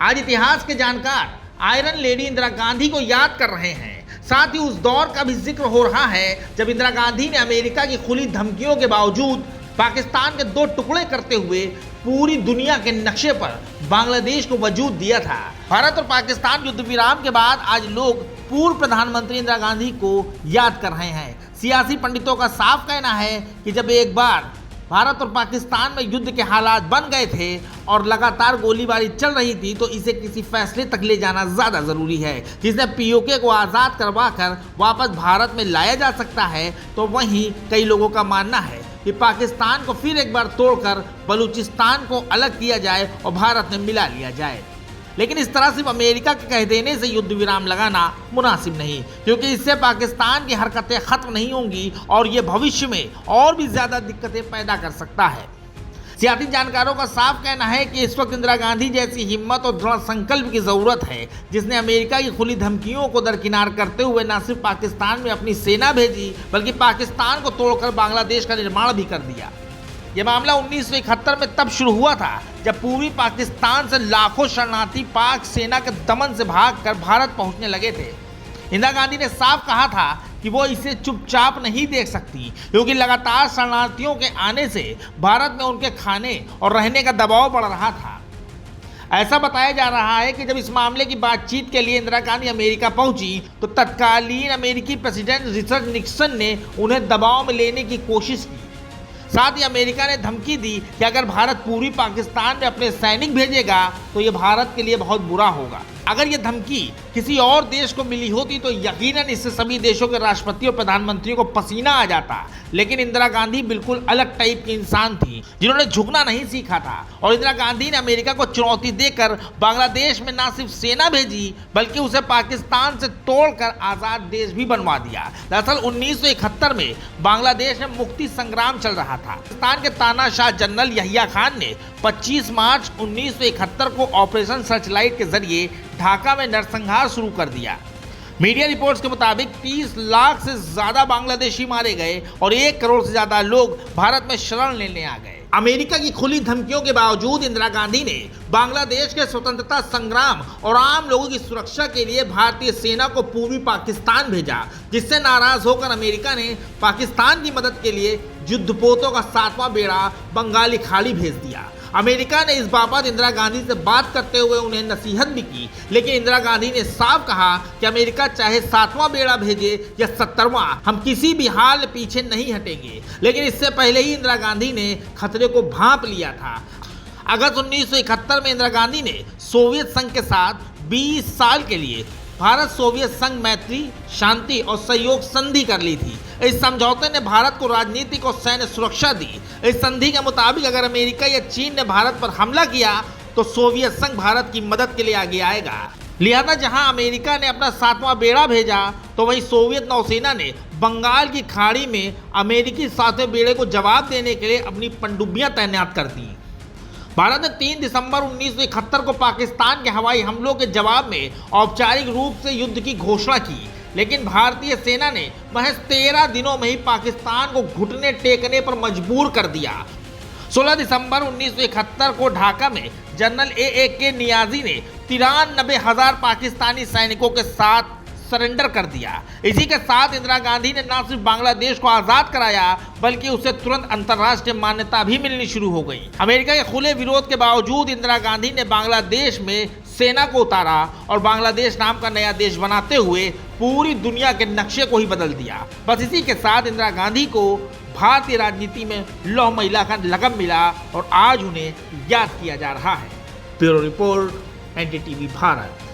आज इतिहास के जानकार आयरन लेडी इंदिरा गांधी को याद कर रहे हैं। साथ ही उस दौर का भी जिक्र हो रहा है जब इंदिरा गांधी ने अमेरिका की खुली धमकियों के बावजूद पाकिस्तान के दो टुकड़े करते हुए पूरी दुनिया के नक्शे पर बांग्लादेश को वजूद दिया था। भारत और पाकिस्तान युद्ध विराम के बाद आज लोग पूर्व प्रधानमंत्री इंदिरा गांधी को याद कर रहे हैं। सियासी पंडितों का साफ कहना है कि जब एक बार भारत और पाकिस्तान में युद्ध के हालात बन गए थे और लगातार गोलीबारी चल रही थी तो इसे किसी फैसले तक ले जाना ज्यादा जरूरी है, जिससे पीओके को आजाद करवाकर वापस भारत में लाया जा सकता है। तो वहीं कई लोगों का मानना है कि पाकिस्तान को फिर एक बार तोड़कर बलूचिस्तान को अलग किया जाए और भारत में मिला लिया जाए। लेकिन इस तरह सिर्फ अमेरिका के कह देने से युद्ध विराम लगाना मुनासिब नहीं, क्योंकि इससे पाकिस्तान की हरकतें खत्म नहीं होंगी और ये भविष्य में और भी ज्यादा दिक्कतें पैदा कर सकता है। सियासी जानकारों का साफ कहना है कि इस वक्त इंदिरा गांधी जैसी हिम्मत और दृढ़ संकल्प की जरूरत है, जिसने अमेरिका की खुली धमकियों को दरकिनार करते हुए न सिर्फ पाकिस्तान में अपनी सेना भेजी बल्कि पाकिस्तान को तोड़कर बांग्लादेश का निर्माण भी कर दिया। यह मामला 1971 में तब शुरू हुआ था जब पूर्वी पाकिस्तान से लाखों शरणार्थी पाक सेना के दमन से भागकर भारत पहुंचने लगे थे। इंदिरा गांधी ने साफ कहा था कि वो इसे चुपचाप नहीं देख सकती, क्योंकि लगातार शरणार्थियों के आने से भारत में उनके खाने और रहने का दबाव बढ़ रहा था। ऐसा बताया जा रहा है कि जब इस मामले की बातचीत के लिए इंदिरा गांधी अमेरिका पहुंची तो तत्कालीन अमेरिकी प्रेसिडेंट रिचर्ड निक्सन ने उन्हें दबाव में लेने की कोशिश की। साथ ही अमेरिका ने धमकी दी कि अगर भारत पूर्वी पाकिस्तान में अपने सैनिक भेजेगा तो ये भारत के लिए बहुत बुरा होगा। अगर ये धमकी किसी और देश को मिली होती तो यकीनन इससे सभी देशों के राष्ट्रपति और प्रधानमंत्रियों को पसीना आ जाता। लेकिन इंदिरा गांधी बिल्कुल अलग टाइप की इंसान थी, जिन्होंने झुकना नहीं सीखा था। और इंदिरा गांधी ने अमेरिका को चुनौती देकर बांग्लादेश में न सिर्फ सेना भेजी बल्कि उसे पाकिस्तान से तोड़कर आजाद देश भी बनवा दिया। दरअसल 1971 में बांग्लादेश में मुक्ति संग्राम चल रहा था। पाकिस्तान के तानाशाह जनरल यहिया खान ने 25 मार्च 1971 को ऑपरेशन सर्चलाइट के जरिए ढाका में नरसंहार शुरू कर दिया। मीडिया रिपोर्ट्स के मुताबिक 30 लाख से ज्यादा बांग्लादेशी मारे गए और 1 करोड़ से ज्यादा लोग भारत में शरण लेने आ गए। अमेरिका की खुली धमकियों के बावजूद इंदिरा गांधी ने बांग्लादेश के स्वतंत्रता संग्राम और आम लोगों की सुरक्षा के लिए भारतीय सेना को पूर्वी पाकिस्तान भेजा, जिससे नाराज होकर अमेरिका ने पाकिस्तान की मदद के लिए युद्धपोतों का 7वां बेड़ा बंगाली खाड़ी भेज दिया। अमेरिका ने इस बाबत इंदिरा गांधी से बात करते हुए उन्हें नसीहत भी की, लेकिन इंदिरा गांधी ने साफ कहा कि अमेरिका चाहे 7वां बेड़ा भेजे या 70वां, हम किसी भी हाल में पीछे नहीं हटेंगे। लेकिन इससे पहले ही इंदिरा गांधी ने खतरे को भांप लिया था। अगस्त 1971 में इंदिरा गांधी ने सोवियत संघ के साथ 20 साल के लिए भारत सोवियत संघ मैत्री, शांति और सहयोग संधि कर ली थी। इस समझौते ने भारत को राजनीतिक और सैन्य सुरक्षा दी। इस संधि के मुताबिक अगर अमेरिका या चीन ने भारत पर हमला किया तो सोवियत संघ भारत की मदद के लिए आगे आएगा। लिहाजा जहां अमेरिका ने अपना 7वां बेड़ा भेजा तो वहीं सोवियत नौसेना ने बंगाल की खाड़ी में अमेरिकी 7वें बेड़े को जवाब देने के लिए अपनी पनडुब्बियां तैनात कर दी। भारत ने 3 दिसंबर 1971 को पाकिस्तान के हवाई हमलों के जवाब में औपचारिक रूप से युद्ध की घोषणा की, लेकिन भारतीय सेना ने महज 13 दिनों में ही पाकिस्तान को घुटने टेकने पर मजबूर कर दिया। 16 दिसंबर 1971 को ढाका में जनरल ए.के. नियाजी ने 93,000 पाकिस्तानी सैनिकों के साथ सरेंडर कर दिया। इसी के साथ इंदिरा गांधी ने न सिर्फ बांग्लादेश को आजाद कराया बल्कि उसे तुरंत अंतर्राष्ट्रीय मान्यता भी मिलनी शुरू हो गई। अमेरिका के खुले विरोध के बावजूद इंदिरा गांधी ने बांग्लादेश में सेना को उतारा और बांग्लादेश नाम का नया देश बनाते हुए पूरी दुनिया के नक्शे को ही बदल दिया। बस इसी के साथ इंदिरा गांधी को भारतीय राजनीति में लौह महिला का लक़ब मिला और आज उन्हें याद किया जा रहा है। Bureau report, NDTV Bharat.